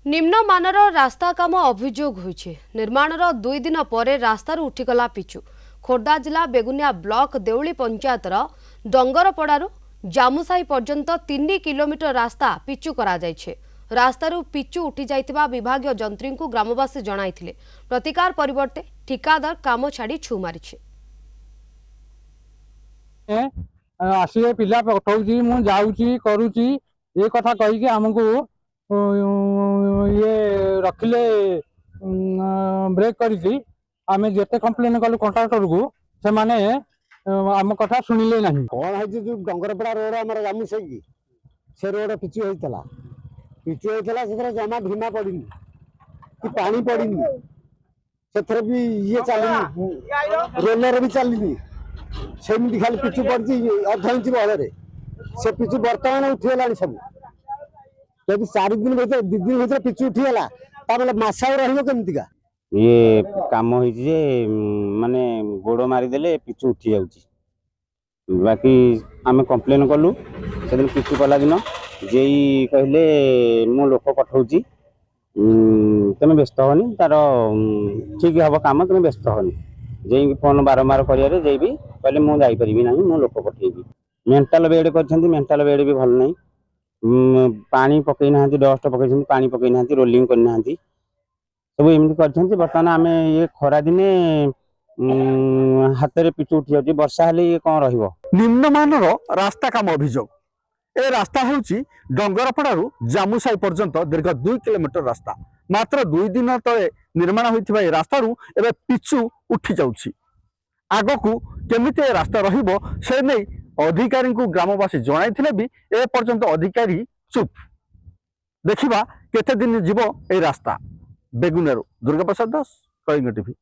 निम्नमानर रास्ता काम अभियोग होइछे। निर्माणर 2 दिन पर रास्तार उठिगला पिचु। खोर्धा जिला बेगुनिया ब्लॉक देउली पंचायतर डंगरपड़ारू जामुसाही पर्यंत 3 किलोमीटर रास्ता पिचु करा जाइछे। रास्तारू पिचु उठी जाइतिबा विभागीय जंत्री को ग्रामवासी जणाइथिले। प्रतिकार परिवर्ते ठिकादार काम छाड़ी छु मारिछे। आसिए पिला पठाउची मु जाउची करूची ए कथा कहि के हमको ये रखिले ब्रेक करी आम जिते कंप्लेन कलु कंट्राक्टर को से माने आम कथा शुणिले ना कौन है जो डंगरपड़ा रोड आम जामुसई से रोड पिचु होता से जमा ढीमा पड़ी कि पानी पड़ी से भी ये चलनी रोलर भी चलनी सेमती खाली पिचु पड़ी अध इंच बड़े से पिचु बर्तमान उठीगला सब जब 4 दिन भर 2 दिन भर पिचु उठीगला मस रमिका ये काम हो माने गोड़ मारिदेले पिचु उठी जाउची। बाकी आम कंप्लेन कलु से दिन पिचु कला दिन जेई कहले मो लोक पठाऊची तुम व्यस्त होनी तार ठीक हम कम तुम व्यस्त होनी जे फोन बारंबार करियारे जे भी कहले मु जाई परिबी नाही मो लोक पठेबी। मेंटल बेड करछंती मेंटल बेड भी भल नाही पानी पकई ना डस्ट पकई पानी पकई ना रोलिंग करना सब एमती कर बर्तमान आम ये खरा दिने हाथ में पिचु उठी जाऊँ वर्षा हेले ये कौन रहिबो। निम्नमानर रास्ता काम अभियोग ए रास्ता होउची डंगरपड़ारू जामुसाई पर्यंत दीर्घ 2 किलोमीटर रास्ता मात्र 2 दिन तले निर्माण होइथिबा ए रास्तारू एबे पिचु उठी जाउची। आगकू केमिति ए रास्ता रहिबो से नै अधिकारी को ग्रामवासी जणाइथिले भी ए पर्यंत अधिकारी चुप। देखिबा केते दिन जीवो ए रास्ता। बेगुनियारू दुर्गा प्रसाद दास, कलिंग टीवी।